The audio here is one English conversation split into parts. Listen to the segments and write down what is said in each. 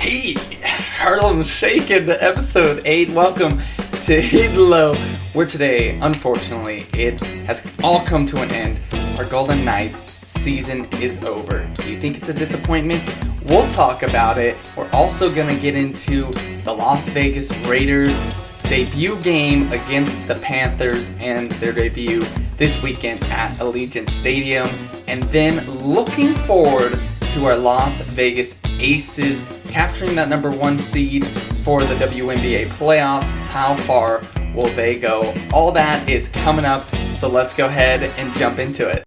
Hey, Harlem Shaking, episode 8. Welcome to Hidden Low, where today, unfortunately, it has all come to an end. Our Golden Knights season is over. Do you think it's a disappointment? We'll talk about it. We're also going to get into the Las Vegas Raiders debut game against the Panthers and their debut this weekend at Allegiant Stadium. And then looking forward to our Las Vegas Aces capturing that number 1 seed for the WNBA playoffs. How far will they go? All that is coming up, so let's go ahead and jump into it.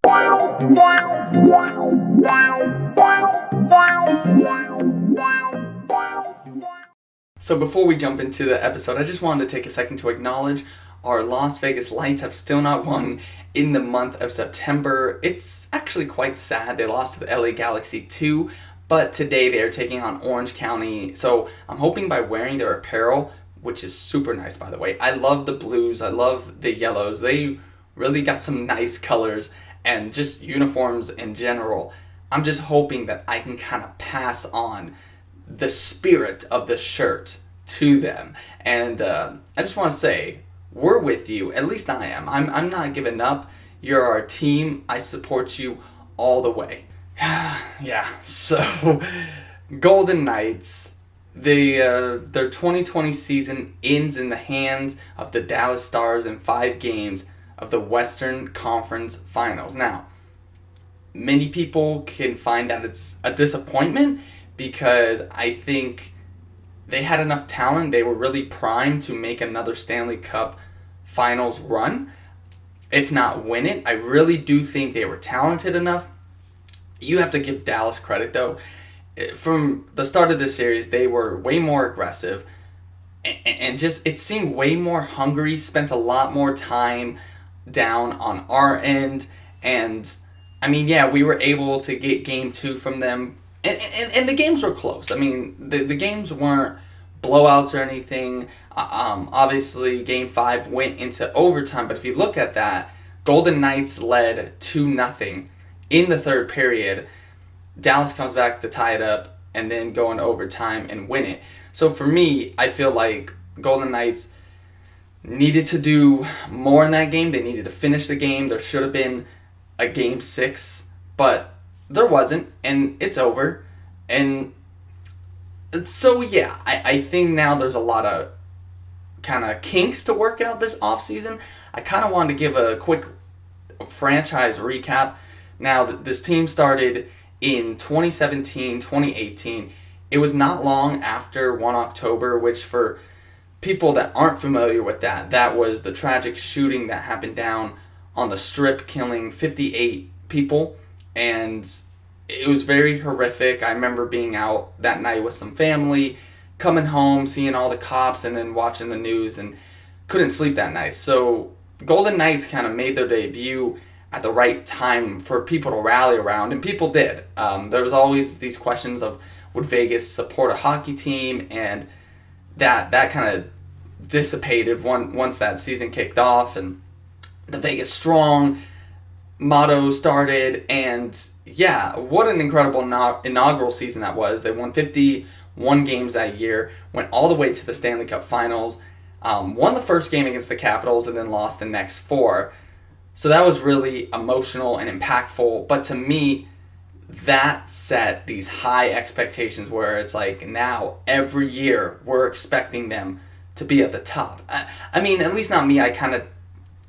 So before we jump into the episode, I just wanted to take a second to acknowledge our Las Vegas Lights have still not won in the month of September. It's actually quite sad. They lost to the LA Galaxy 2, but today they are taking on Orange County. So I'm hoping by wearing their apparel, which is super nice by the way. I love the blues, I love the yellows. They really got some nice colors and just uniforms in general. I'm just hoping that I can kind of pass on the spirit of the shirt to them. And I just want to say, we're with you. At least I am. I'm not giving up. You're our team. I support you all the way. Yeah. So, Golden Knights. Their 2020 season ends in the hands of the Dallas Stars in 5 games of the Western Conference Finals. Now, many people can find that it's a disappointment because I think they had enough talent. They were really primed to make another Stanley Cup Finals run, if not win it. I really do think they were talented enough. You have to give Dallas credit though. From the start of this series, they were way more aggressive and just it seemed way more hungry, spent a lot more time down on our end. And I mean, yeah, we were able to get game 2 from them. And the games were close. I mean, the games weren't blowouts or anything. Obviously, Game 5 went into overtime. But if you look at that, Golden Knights led 2-0 in the third period. Dallas comes back to tie it up and then go into overtime and win it. So for me, I feel like Golden Knights needed to do more in that game. They needed to finish the game. There should have been a Game 6, but there wasn't, and it's over. And so yeah, I think now there's a lot of kind of kinks to work out this offseason. I kind of wanted to give a quick franchise recap. Now, this team started in 2017, 2018. It was not long after 1 October, which for people that aren't familiar with that was the tragic shooting that happened down on the Strip, killing 58 people. And it was very horrific. I remember being out that night with some family, coming home, seeing all the cops, and then watching the news, and couldn't sleep that night. So Golden Knights kind of made their debut at the right time for people to rally around, and people did. There was always these questions of, would Vegas support a hockey team? And that kind of dissipated once that season kicked off, and the Vegas Strong motto started. And yeah, what an incredible inaugural season that was. They won 51 games that year, went all the way to the Stanley Cup Finals, won the first game against the Capitals, and then lost the next 4. So that was really emotional and impactful. But to me, that set these high expectations where it's like now every year we're expecting them to be at the top. I mean, at least not me. I kind of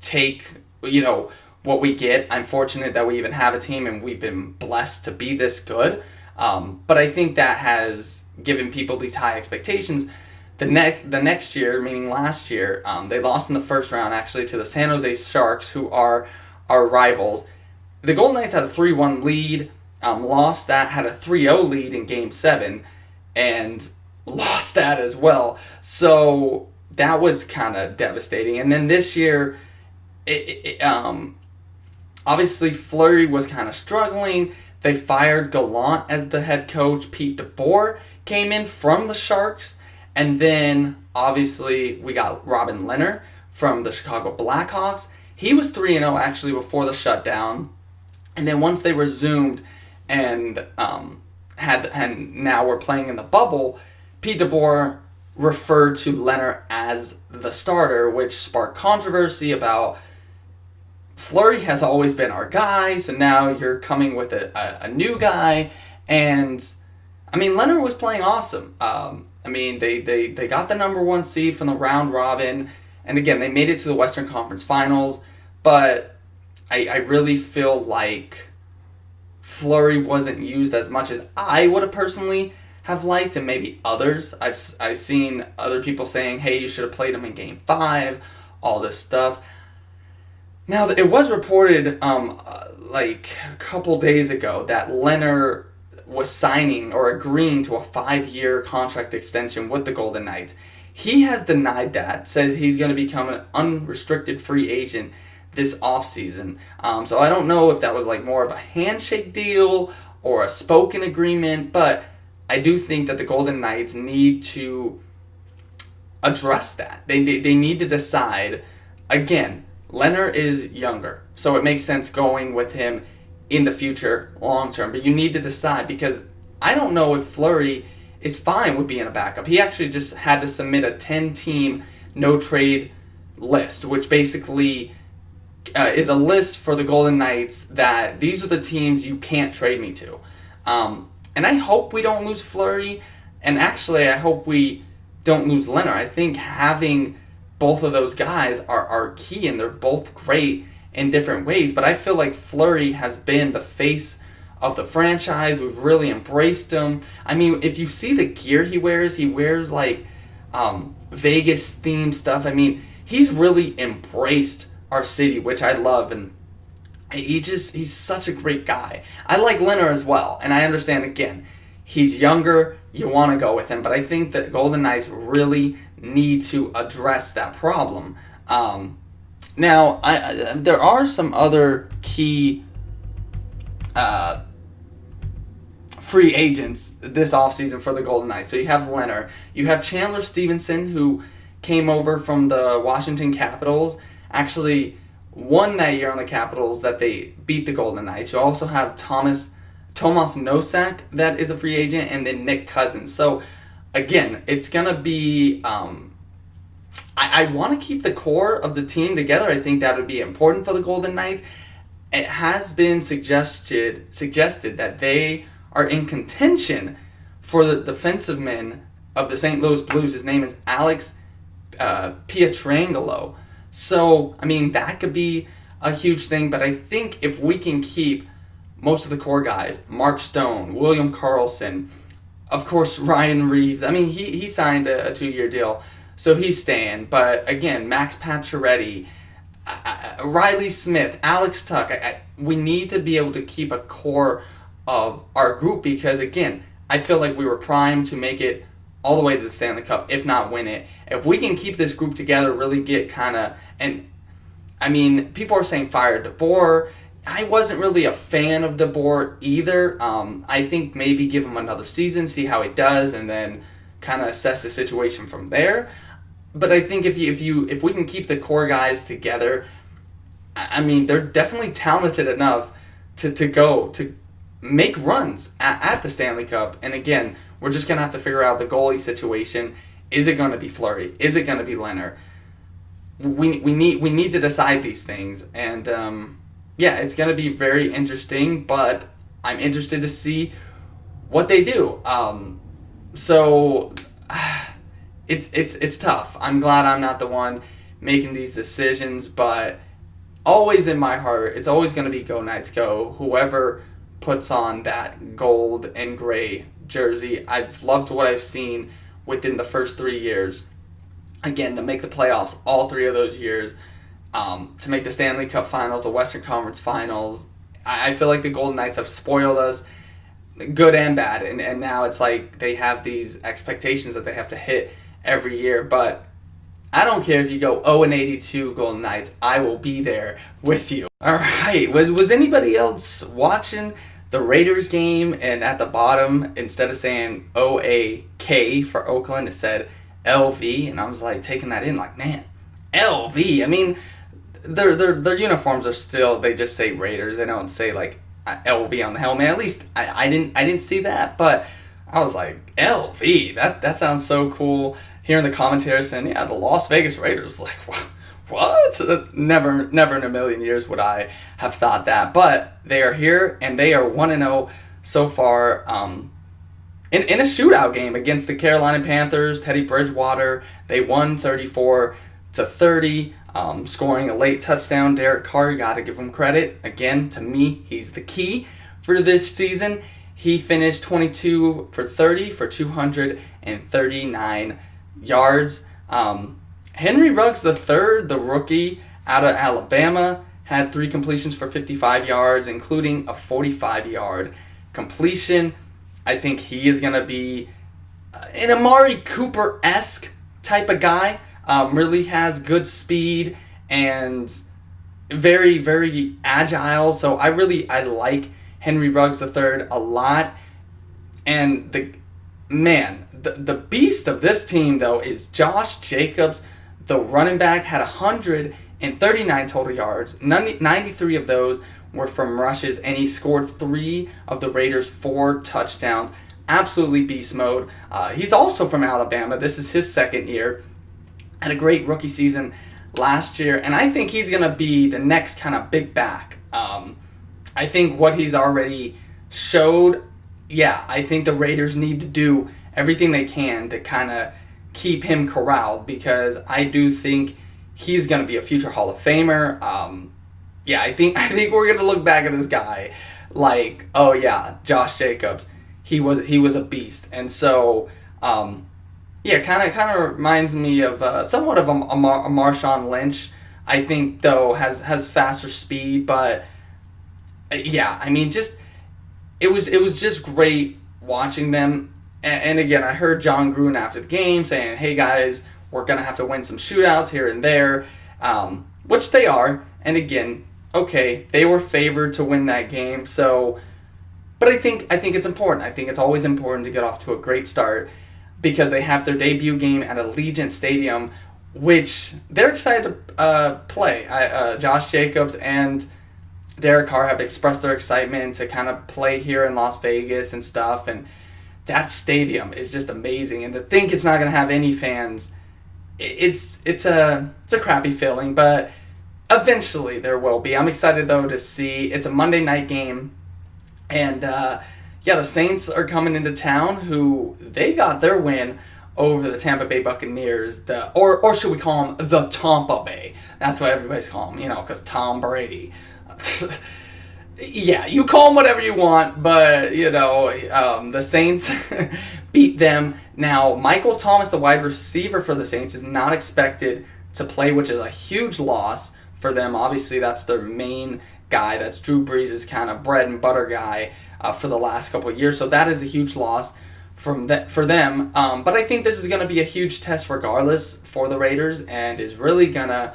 take, what we get. I'm fortunate that we even have a team and we've been blessed to be this good. But I think that has given people these high expectations. The next year, meaning last year, they lost in the first round actually to the San Jose Sharks, who are our rivals. The Golden Knights had a 3-1 lead, lost that, had a 3-0 lead in Game 7, and lost that as well. So that was kind of devastating. And then this year, obviously Fleury was kind of struggling. They fired Gallant as the head coach. Pete DeBoer came in from the Sharks. And then, obviously, we got Robin Lehner from the Chicago Blackhawks. He was 3-0 actually before the shutdown. And then once they resumed and now we're playing in the bubble, Pete DeBoer referred to Leonard as the starter, which sparked controversy about Fleury has always been our guy, so now you're coming with a new guy. And, I mean, Leonard was playing awesome. I mean, they got the number one seed from the round robin. And again, they made it to the Western Conference Finals. But I really feel like Fleury wasn't used as much as I would have personally have liked, and maybe others. I've seen other people saying, hey, you should have played him in Game 5, all this stuff. Now, it was reported like a couple days ago that Leonard was signing or agreeing to a 5-year contract extension with the Golden Knights. He has denied that, said he's going to become an unrestricted free agent this offseason. So I don't know if that was like more of a handshake deal or a spoken agreement, but I do think that the Golden Knights need to address that. They need to decide, again, Leonard is younger, so it makes sense going with him in the future, long term. But you need to decide, because I don't know if Fleury is fine with being a backup. He actually just had to submit a 10-team no-trade list, which basically is a list for the Golden Knights that these are the teams you can't trade me to. And I hope we don't lose Fleury, and actually I hope we don't lose Leonard. I think having both of those guys are key, and they're both great in different ways. But I feel like Fleury has been the face of the franchise. We've really embraced him. I mean, if you see the gear he wears like Vegas themed stuff. I mean, he's really embraced our city, which I love, and he's such a great guy. I like Leonard as well, and I understand, again, he's younger, you want to go with him, but I think that Golden Knights really need to address that problem. Now, there are some other key free agents this offseason for the Golden Knights. So you have Leonard. You have Chandler Stevenson, who came over from the Washington Capitals, actually won that year on the Capitals that they beat the Golden Knights. You also have Tomas Nosek, that is a free agent, and then Nick Cousins. So, again, it's going to be... I want to keep the core of the team together. I think that would be important for the Golden Knights. It has been suggested that they are in contention for the defensive of the St. Louis Blues. His name is Alex Pietrangelo. So, I mean, that could be a huge thing, but I think if we can keep most of the core guys, Mark Stone, William Karlsson, of course, Ryan Reeves. I mean, he signed a 2-year deal, so he's staying. But again, Max Pacioretty, Riley Smith, Alex Tuck. We need to be able to keep a core of our group, because, again, I feel like we were primed to make it all the way to the Stanley Cup, if not win it. If we can keep this group together, really get kind of... And, I mean, people are saying fire DeBoer. I wasn't really a fan of DeBoer either. I think maybe give him another season, see how he does, and then kind of assess the situation from there. But I think if we can keep the core guys together, I mean, they're definitely talented enough to make runs at the Stanley Cup. And again, we're just gonna have to figure out the goalie situation. Is it gonna be Fleury? Is it gonna be Leonard? We need to decide these things, and yeah, it's gonna be very interesting. But I'm interested to see what they do. So it's tough. I'm glad I'm not the one making these decisions, but always in my heart, it's always gonna be Go Knights Go. Whoever puts on that gold and gray jersey. I've loved what I've seen within the first 3 years. Again, to make the playoffs all 3 of those years, to make the Stanley Cup Finals, the Western Conference Finals. I feel like the Golden Knights have spoiled us, good and bad, and now it's like they have these expectations that they have to hit every year. But I don't care if you go 0-82 Golden Knights, I will be there with you. All right, was anybody else watching the Raiders game, and at the bottom, instead of saying OAK for Oakland, it said LV, and I was like taking that in, like, man, LV. I mean, their uniforms are still, they just say Raiders. They don't say like LV on the helmet. At least I didn't see that. But I was like, LV, that sounds so cool. Hearing the commentary saying, yeah, the Las Vegas Raiders, like, what? Never in a million years would I have thought that. But they are here, and they are 1-0 so far. In a shootout game against the Carolina Panthers, Teddy Bridgewater, they won 34-30, scoring a late touchdown. Derek Carr, you got to give him credit. Again, to me, he's the key for this season. He finished 22 for 30 for 239 yards. Henry Ruggs III, the rookie out of Alabama, had 3 completions for 55 yards, including a 45-yard completion. I think he is going to be an Amari Cooper-esque type of guy. Really has good speed and very, very agile. So I like Henry Ruggs III a lot. And the beast of this team, though, is Josh Jacobs. The running back had 139 total yards. 93 of those were from rushes, and he scored 3 of the Raiders' 4 touchdowns. Absolutely beast mode. He's also from Alabama. This is his second year. Had a great rookie season last year, and I think he's going to be the next kind of big back. I think what he's already showed, I think the Raiders need to do everything they can to kind of keep him corralled, because I do think he's going to be a future Hall of Famer. I think we're going to look back at this guy like, oh yeah, Josh Jacobs, he was a beast. And so kind of reminds me of somewhat of a Marshawn Lynch. I think, though, has faster speed, but I mean, just it was just great watching them. And again, I heard John Gruden after the game saying, hey guys, we're going to have to win some shootouts here and there, which they are. And again, okay, they were favored to win that game. So, but I think it's important. I think it's always important to get off to a great start, because they have their debut game at Allegiant Stadium, which they're excited to play. Josh Jacobs and Derek Carr have expressed their excitement to kind of play here in Las Vegas and stuff, and that stadium is just amazing. And to think it's not going to have any fans, it's a crappy feeling, but eventually there will be. I'm excited, though, to see. It's a Monday night game, and the Saints are coming into town, who they got their win over the Tampa Bay Buccaneers, or should we call them the Tampa Bay? That's what everybody's calling them, because Tom Brady. You call them whatever you want, but, the Saints beat them. Now, Michael Thomas, the wide receiver for the Saints, is not expected to play, which is a huge loss for them. Obviously, that's their main guy. That's Drew Brees' kind of bread and butter guy for the last couple of years. So that is a huge loss for them. But I think this is going to be a huge test regardless for the Raiders, and is really going to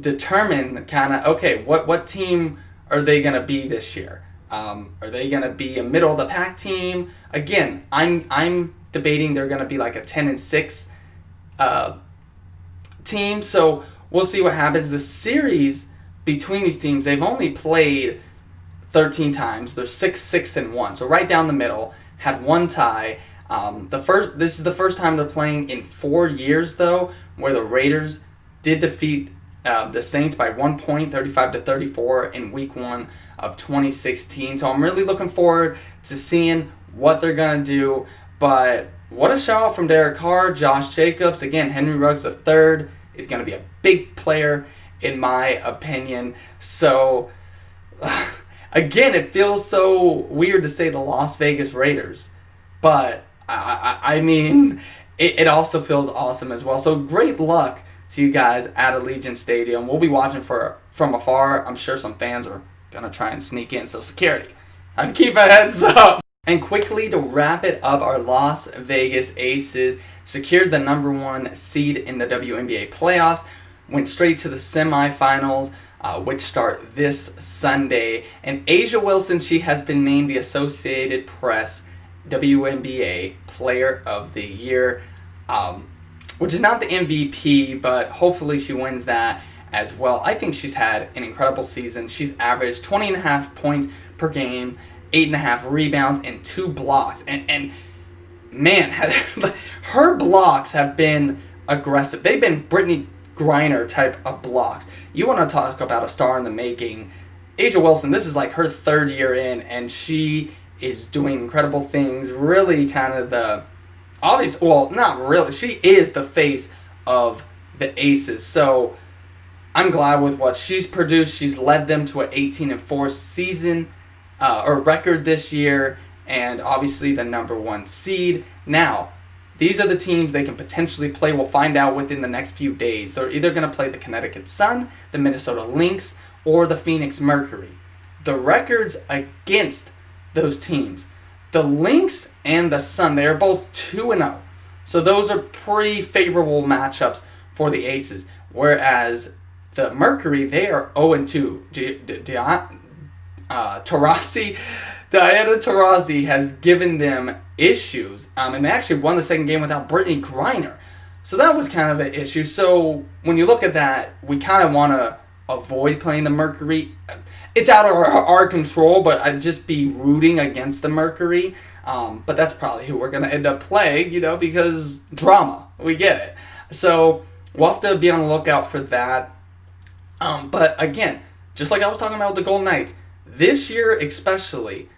determine kind of, okay, what team are they going to be this year? Are they going to be a middle of the pack team? Again, I'm debating they're going to be like a 10-6 team. So we'll see what happens. The series between these teams, they've only played 13 times. They're 6-1. So right down the middle. Had one tie. This is the first time they're playing in 4 years, though, where the Raiders did defeat the Saints by 1 point, 35-34, in Week 1 of 2016. So I'm really looking forward to seeing what they're going to do. But what a shout out from Derek Carr, Josh Jacobs. Again, Henry Ruggs III is going to be a big player, in my opinion. So, again, it feels so weird to say the Las Vegas Raiders. But, I mean, it also feels awesome as well. So, great luck to you guys at Allegiant Stadium. We'll be watching from afar. I'm sure some fans are going to try and sneak in. So, security, I have to keep a heads up. And quickly, to wrap it up, our Las Vegas Aces secured the number 1 seed in the WNBA playoffs, went straight to the semifinals, which start this Sunday. And Asia Wilson, she has been named the Associated Press WNBA Player of the Year, which is not the MVP, but hopefully she wins that as well. I think she's had an incredible season. She's averaged 20.5 points per game 8.5 rebounds, and 2 blocks. And man, her blocks have been aggressive. They've been Brittany Griner type of blocks. You want to talk about a star in the making. A'ja Wilson, this is like her 3rd year in, and she is doing incredible things. Really kind of not really. She is the face of the Aces. So I'm glad with what she's produced. She's led them to an 18-4 season or record this year, and obviously the number 1 seed. Now, these are the teams they can potentially play. We'll find out within the next few days. They're either going to play the Connecticut Sun, the Minnesota Lynx, or the Phoenix Mercury. The records against those teams, the Lynx and the Sun, they are both 2-0. So those are pretty favorable matchups for the Aces. Whereas the Mercury, they are 0-2. Diana Taurasi has given them issues. And they actually won the second game without Brittany Griner. So that was kind of an issue. So when you look at that, we kind of want to avoid playing the Mercury. It's out of our control, but I'd just be rooting against the Mercury. But that's probably who we're going to end up playing, because drama. We get it. So we'll have to be on the lookout for that. But again, just like I was talking about with the Golden Knights, this year especially,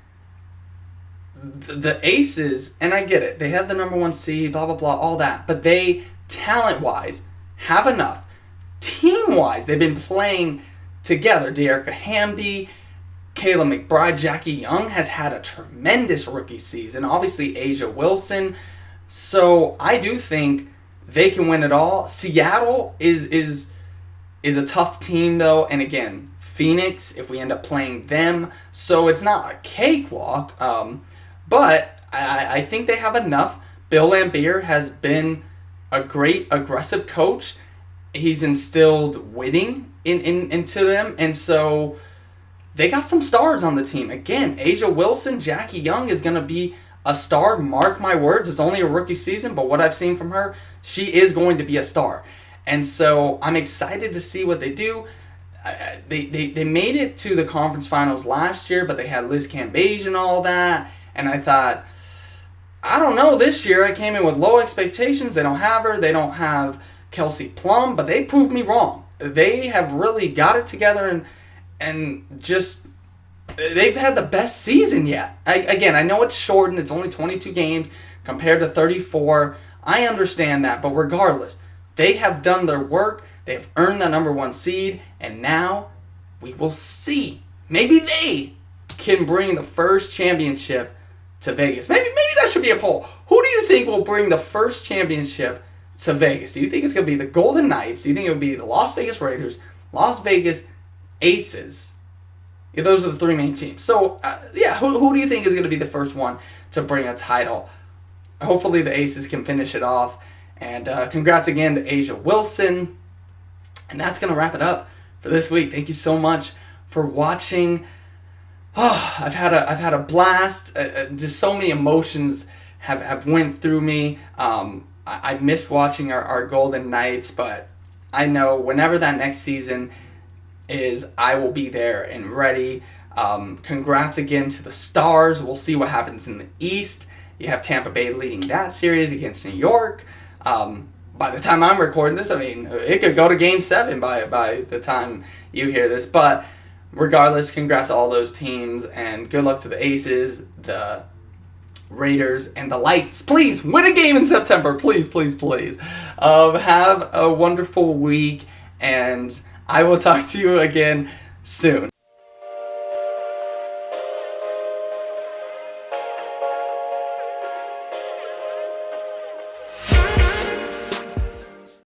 the Aces, and I get it, they have the number 1 seed, blah, blah, blah, all that. But they, talent-wise, have enough. Team-wise, they've been playing together. Dearica Hamby, Kayla McBride, Jackie Young has had a tremendous rookie season. Obviously, A'ja Wilson. So I do think they can win it all. Seattle is a tough team, though. And again, Phoenix, if we end up playing them. So it's not a cakewalk. But I think they have enough. Bill Laimbeer has been a great aggressive coach. He's instilled winning into them. And so they got some stars on the team. Again, A'ja Wilson, Jackie Young is going to be a star. Mark my words. It's only a rookie season, but what I've seen from her, she is going to be a star. And so I'm excited to see what they do. They made it to the conference finals last year, but they had Liz Cambage and all that. And I thought, I don't know, this year I came in with low expectations. They don't have her. They don't have Kelsey Plum, but they proved me wrong. They have really got it together and just, they've had the best season yet. I know it's shortened. It's only 22 games compared to 34. I understand that, but regardless, they have done their work. They have earned that number 1 seed, and now we will see. Maybe they can bring the first championship to Vegas. Maybe that should be a poll. Who do you think will bring the first championship to Vegas? Do you think it's going to be the Golden Knights? Do you think it will be the Las Vegas Raiders, Las Vegas Aces? Yeah, those are the 3 main teams. So, who do you think is going to be the first one to bring a title? Hopefully the Aces can finish it off. And congrats again to A'ja Wilson. And that's going to wrap it up for this week. Thank you so much for watching. Oh, I've had a blast. Just so many emotions have went through me. I miss watching our Golden Knights, but I know whenever that next season is, I will be there and ready. Congrats again to the Stars. We'll see what happens in the East. You have Tampa Bay leading that series against New York. By the time I'm recording this, I mean, it could go to Game 7 by the time you hear this. But regardless, congrats to all those teams, and good luck to the Aces, the Raiders, and the Lights. Please, win a game in September. Please, please, please. Have a wonderful week, and I will talk to you again soon.